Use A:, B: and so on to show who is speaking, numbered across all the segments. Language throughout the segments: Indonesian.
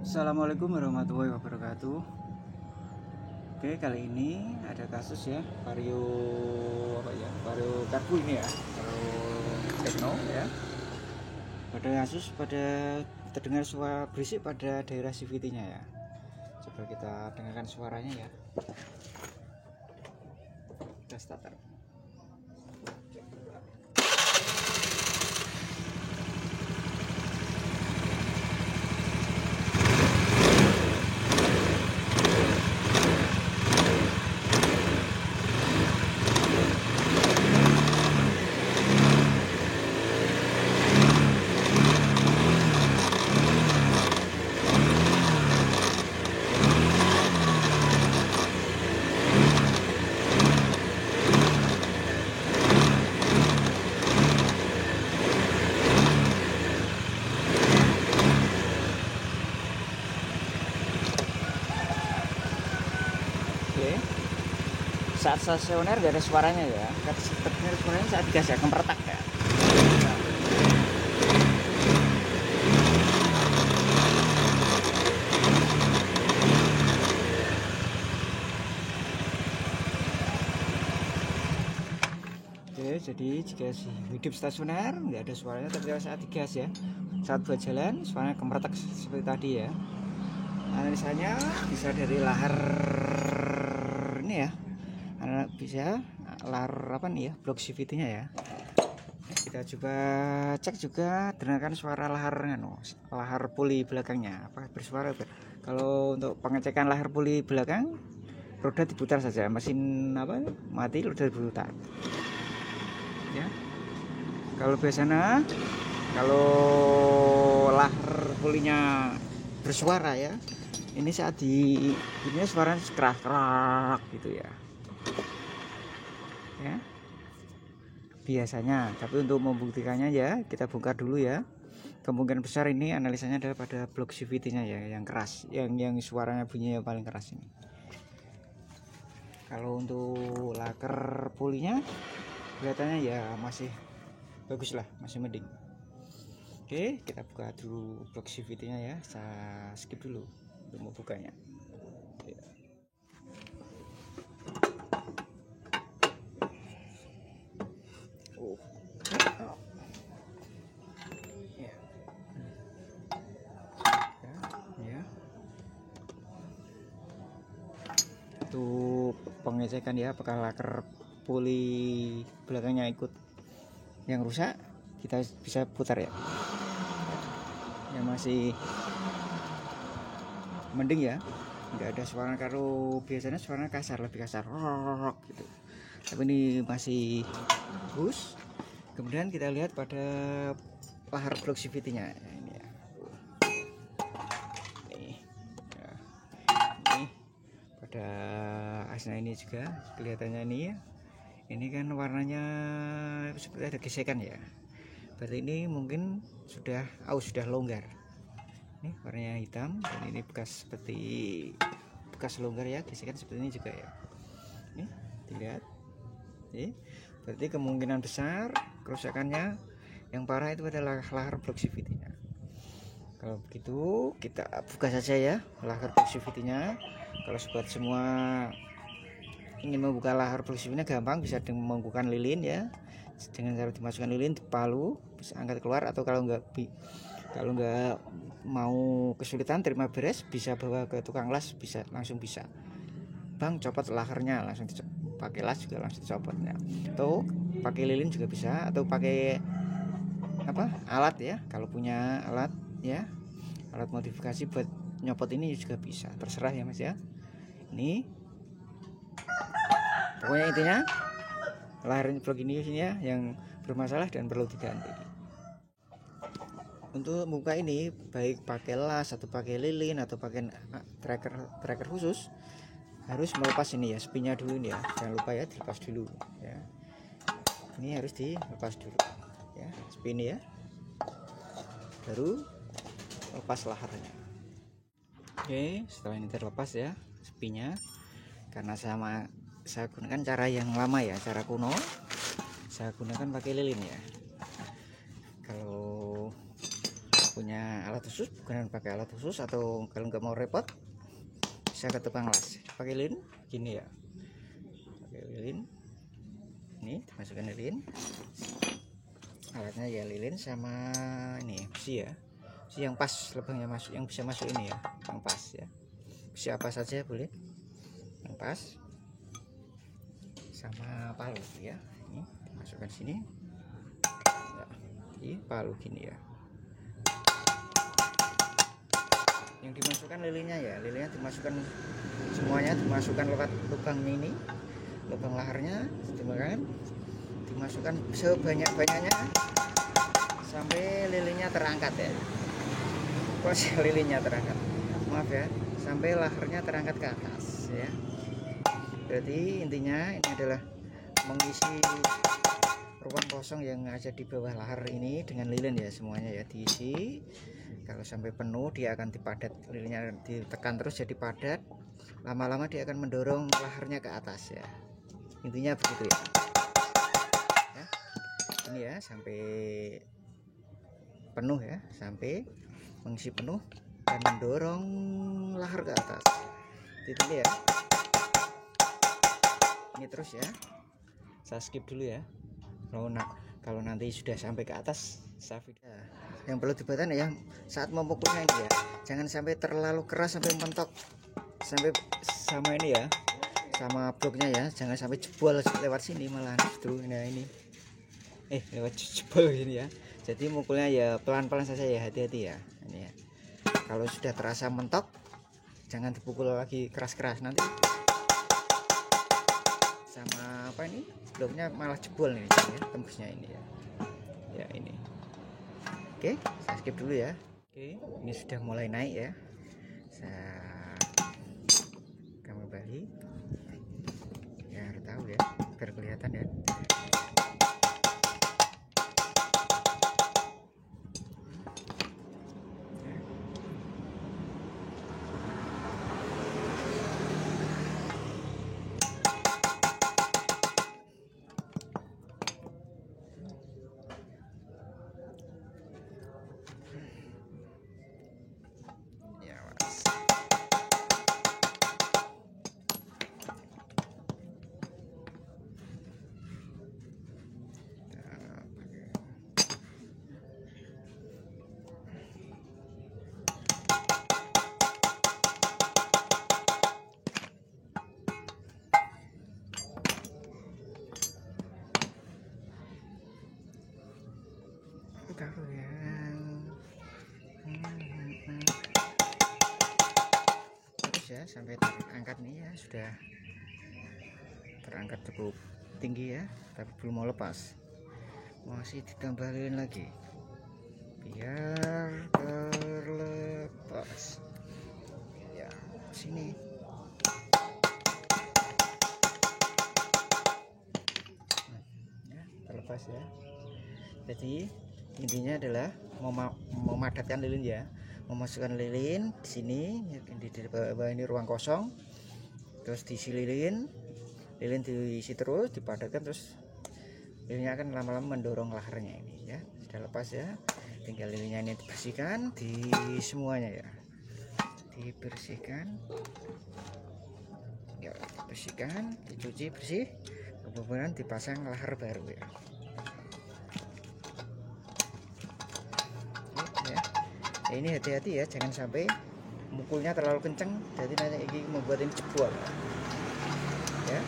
A: Assalamualaikum warahmatullahi wabarakatuh. Oke, kali ini ada kasus ya, vario karbu ini ya, vario tekno ya. Pada kasus terdengar suara berisik pada daerah CVT-nya ya. Coba kita dengarkan suaranya ya. Kita starter. Oke. Saat stasioner gak ada suaranya ya. Terdengar suaranya saat gas ya, kemertak ya. Oke, jadi jika hidup stasioner nggak ada suaranya, tapi saat digas ya, saat buat jalan suaranya kemertak seperti tadi ya. Analisanya bisa dari lahar ini ya, bisa lahar apa nih ya, blok CVT-nya ya. Kita coba cek juga dengarkan suara lahar puli belakangnya apa bersuara. Kalau untuk pengecekan lahar puli belakang, roda diputar saja, mesin apa mati, roda diputar ya. Kalau biasanya kalau lahar pulinya bersuara ya, ini saat ini suaranya kerak gitu ya biasanya. Tapi untuk membuktikannya ya kita bongkar dulu ya. Kemungkinan besar ini analisanya adalah pada blok CVT-nya ya, yang keras, yang suaranya bunyinya paling keras ini. Kalau untuk laker pulinya kelihatannya ya masih bagus lah, masih mending. Oke, kita buka dulu blok CVT-nya ya. Saya skip dulu untuk membukanya. Untuk pengecekan ya, apakah laker puli belakangnya ikut yang rusak, kita bisa putar ya. Yang masih mending ya, nggak ada suara. Kalau biasanya suaranya kasar, lebih kasar gitu, tapi ini masih bagus. Kemudian kita lihat pada lahar blok CVT-nya ini ya. Ini pada asnya ini juga kelihatannya ini ya. Ini kan warnanya seperti ada gesekan ya. Berarti ini mungkin sudah longgar. Ini warnanya hitam dan ini bekas longgar ya, gesekan seperti ini juga ya. Ini dilihat. Berarti kemungkinan besar kerusakannya yang parah itu adalah lahar blok CVT-nya. Kalau begitu kita buka saja ya lahar blok CVT-nya. Kalau sobat semua ingin membuka lahar blok CVT-nya gampang, bisa dengan menggunakan lilin ya. Dengan cara dimasukkan lilin di palu, bisa angkat keluar, atau kalau nggak mau kesulitan terima beres, bisa bawa ke tukang las, langsung bisa. Bang, copot laharnya, langsung pakai las juga langsung dicopotnya. Atau pakai lilin juga bisa, atau pakai alat ya. Kalau punya alat ya, alat modifikasi buat nyopot ini juga bisa, terserah ya Mas ya. Ini pokoknya intinya lahar blok ini ya yang bermasalah dan perlu diganti. Untuk membuka ini baik pakai las atau pakai lilin atau pakai tracker khusus, harus melepas ini ya, spinnya dulu ini ya, jangan lupa ya, dilepas dulu ya. Ini harus dilepas dulu ya, spin ya, baru lepas laharnya. Oke, setelah ini terlepas ya spinnya, karena saya gunakan cara yang lama ya, cara kuno, saya gunakan pakai lilin ya. Kalau punya alat khusus, bukan pakai alat khusus, atau kalau nggak mau repot bisa ke tukang las pakai lilin gini ya, pakai lilin ini, dimasukkan lilin, alatnya ya lilin sama ini besi ya, besi yang pas lubangnya masuk, yang bisa masuk ini ya, yang pas ya, besi apa saja boleh yang pas, sama palu ya, ini dimasukkan sini ya, ini palu gini ya, yang dimasukkan lilinnya ya, lilinnya dimasukkan semuanya, dimasukkan lewat lubang ini, lubang laharnya, dimasukkan sebanyak-banyaknya sampai lilinnya terangkat ya, terus lilinnya terangkat, maaf ya, sampai laharnya terangkat ke atas ya. Berarti intinya ini adalah mengisi ruang kosong yang ada di bawah lahar ini dengan lilin ya, semuanya ya diisi. Kalau sampai penuh dia akan dipadat, lilinnya ditekan terus jadi padat, lama-lama dia akan mendorong laharnya ke atas ya, intinya begitu ya. Ini ya sampai penuh ya, sampai mengisi penuh dan mendorong lahar ke atas itu ya. Ini terus ya, saya skip dulu ya, kalau nanti sudah sampai ke atas saya video. Yang perlu diperhatikan ya saat memukulnya ini ya, jangan sampai terlalu keras sampai mentok sampai sama ini ya, sama bloknya ya, jangan sampai jebol lewat sini malah justru. Nah ini lewat jebol gini ya, jadi mukulnya ya pelan-pelan saja ya, hati-hati ya ini ya. Kalau sudah terasa mentok jangan dipukul lagi keras-keras, nanti sama apa ini bloknya malah jebol nih ya, tembusnya ini ya, ya ini. Oke, saya skip dulu ya. Oke, ini sudah mulai naik ya, saya kembali biar tahu ya, biar kelihatan ya. Taruh ya. Terus ya sampai terangkat nih ya, sudah terangkat cukup tinggi ya, tapi belum mau lepas, masih ditambahin lagi biar terlepas ya, sini ya, terlepas ya. Jadi intinya adalah memadatkan lilin ya, memasukkan lilin di sini, di bawah ini ruang kosong, terus diisi lilin diisi terus, dipadatkan, terus lilinnya akan lama-lama mendorong laharnya ini ya. Sudah lepas ya, tinggal lilinnya ini dibersihkan di semuanya ya, dibersihkan ya, bersihkan, dicuci bersih, kemudian dipasang lahar baru ya. Ini hati-hati ya, jangan sampai mukulnya terlalu kenceng, jadi nanti ini membuat ini jebol ya,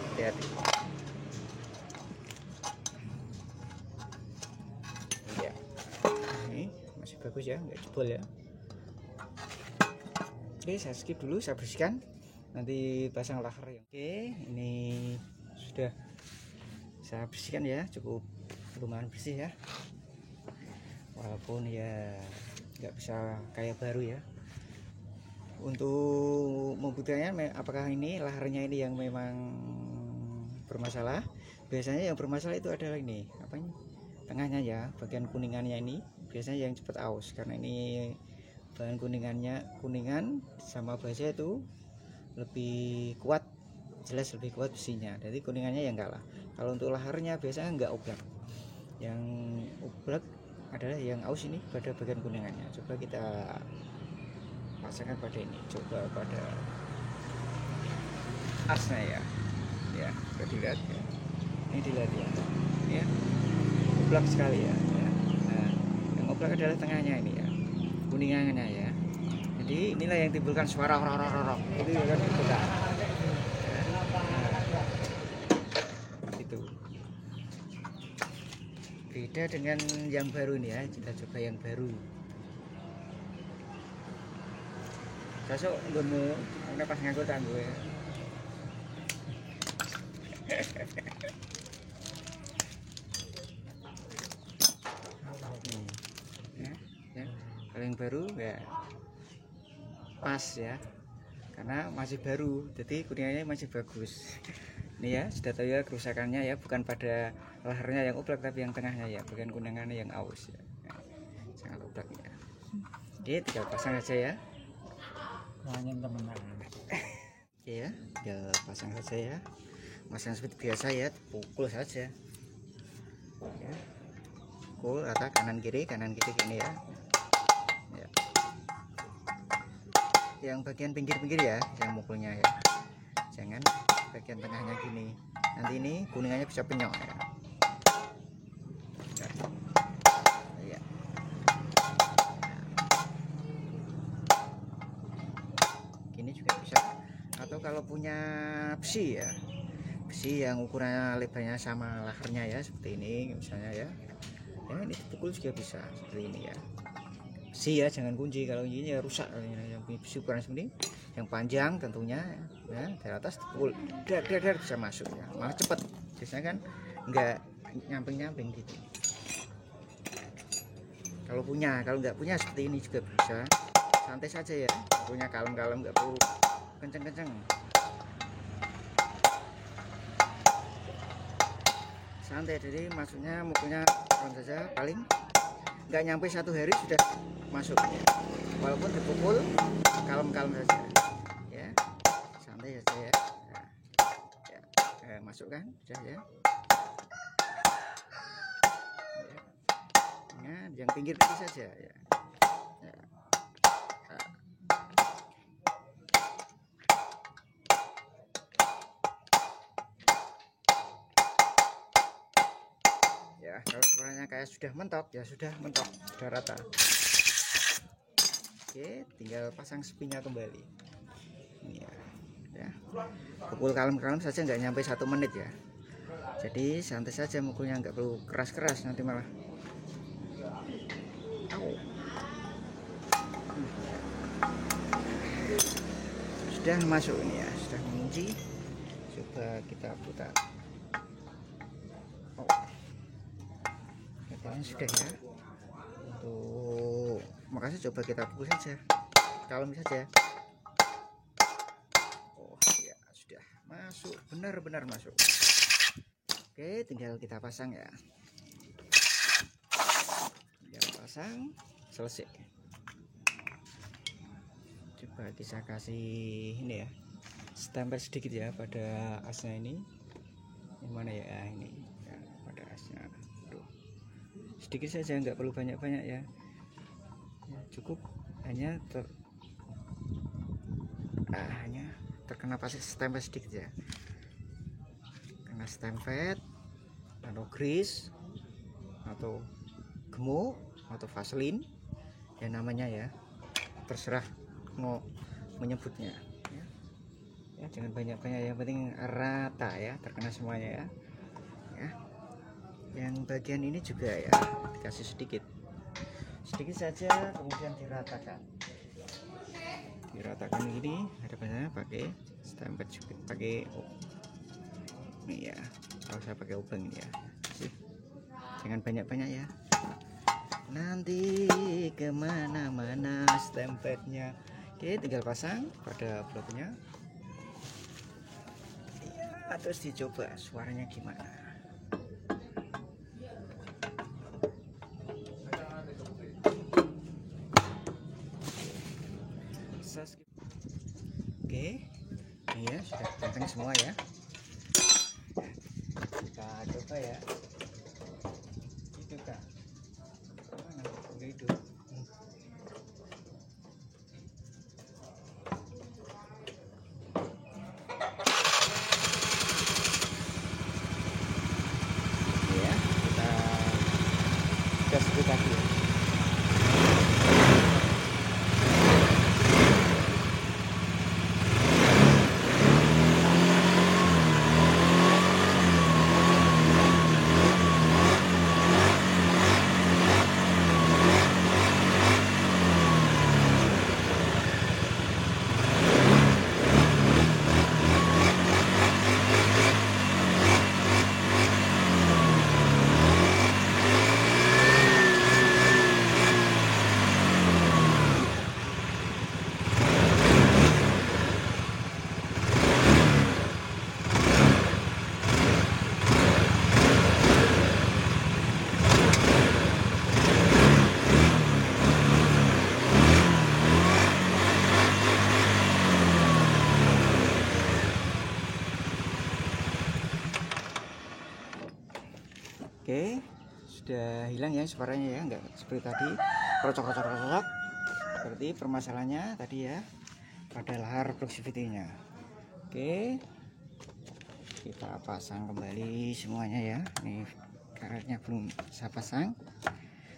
A: hati-hati ya. Ini masih bagus ya, nggak jebol ya. Oke, saya skip dulu, saya bersihkan, nanti pasang lahar ya. Oke, ini sudah saya bersihkan ya, cukup lumayan bersih ya, walaupun ya nggak bisa kayak baru ya. Untuk membuktikannya apakah ini laharnya ini yang memang bermasalah, biasanya yang bermasalah itu adalah ini apa ini, tengahnya ya, bagian kuningannya ini biasanya yang cepat aus, karena ini bahan kuningan sama baja itu lebih kuat, jelas lebih kuat besinya, jadi kuningannya yang kalah. Kalau untuk laharnya biasanya nggak oblak, yang oblak adalah yang aus ini pada bagian kuningannya. Coba kita pasangkan pada ini, coba pada asnya ya sudah dilihat ya, ini dilihat ya oblak sekali ya. Nah, yang oblak adalah tengahnya ini ya, kuningannya ya. Jadi inilah yang timbulkan suara rorok itu ya kan kita ya. Nah, itu beda dengan yang baru ini ya, kita coba yang baru. Sasuk nggonmu ana pas nganggo tanggo ya. Ya. Kalau yang baru ya pas ya, karena masih baru, jadi kuningannya masih bagus. Ini ya sudah tahu ya kerusakannya ya, bukan pada lehernya yang oblak tapi yang tengahnya ya, bagian kuningannya yang aus ya. Sangat oblak ya. Oke, tinggal pasang aja ya.
B: Nanya teman-teman.
A: Ya, tinggal pasang saja ya. Masang seperti biasa ya, pukul saja. Ya. Pukul rata kanan kiri gini ya. Ya. Yang bagian pinggir-pinggir ya, yang mukulnya ya. Jangan bagian tengahnya gini. Nanti ini kuningannya bisa penyok ya. Ya. Gini juga bisa. Atau kalau punya besi ya, besi yang ukurannya lebarnya sama lehernya ya, seperti ini misalnya ya, ini dipukul juga bisa seperti ini ya. Besi ya, jangan kunci, kalau kunci ya rusak. Yang punya besi ukuran seperti ini, yang panjang tentunya ya, dari atas dipukul dar bisa masuk ya, malah cepat. Biasanya kan enggak nyamping gitu. Kalau nggak punya seperti ini juga bisa, santai saja ya, punya kalem-kalem, nggak perlu kenceng-kenceng. Santai, jadi maksudnya mukulnya pelan saja, paling nggak nyampe 1 hari sudah masuk ya. Walaupun dipukul kalem-kalem saja ya, santai saja ya. Masuk kan sudah ya. Yang pinggir saja ya. Ya, kalau suaranya kayak sudah mentok ya, sudah mentok, sudah rata. Oke, tinggal pasang spinnya kembali. Ini ya. Pukul kalem-kalem saja, nggak nyampe 1 menit ya. Jadi santai saja mukulnya, nggak perlu keras-keras, nanti malah sudah masuk ini ya, sudah mengunci. Coba kita putar. Sudah ya. Untuk makasih, coba kita pukul saja, kalem saja. Oh ya, sudah masuk, benar-benar masuk. Oke, tinggal kita pasang ya. Tinggal pasang, selesai. Coba kita kasih ini ya, stempel sedikit ya pada asnya ini. Yang mana ya, ini ya, pada asnya. Sedikit saja, nggak perlu banyak-banyak ya. Cukup hanya terkena pasir stempel sedikit ya, kena stempel atau grease atau gemuk atau vaselin ya namanya ya, terserah mau menyebutnya ya. Jangan banyak-banyak, yang penting rata ya, terkena semuanya ya. Yang bagian ini juga ya dikasih sedikit saja, kemudian diratakan gini. Hadapannya pakai stempel juga, pakai ini ya, kalau saya pakai obeng ini ya. Jangan banyak-banyak ya, nanti kemana-mana stempelnya. Oke, tinggal pasang pada bloknya ya, terus dicoba suaranya gimana. Oke, ini ya sudah ganteng semua ya. Kita coba ya, itu kan juga seperti tadi ya. Oke, sudah hilang ya suaranya ya, enggak seperti tadi krocok. Berarti permasalahannya tadi ya pada lahar proximity-nya. Oke, kita pasang kembali semuanya ya. Ini karetnya belum saya pasang.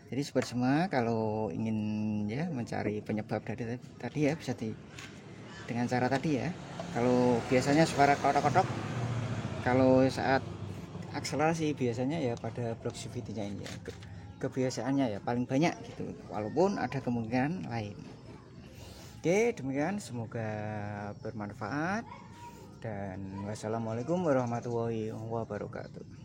A: Jadi sobat semua, kalau ingin ya mencari penyebab dari tadi ya bisa dengan cara tadi ya. Kalau biasanya suara kotok-kotok, kalau saat akselerasi biasanya ya pada proximity-nya ini ya, kebiasaannya ya paling banyak gitu, walaupun ada kemungkinan lain. Oke, demikian, semoga bermanfaat dan wassalamualaikum warahmatullahi wabarakatuh.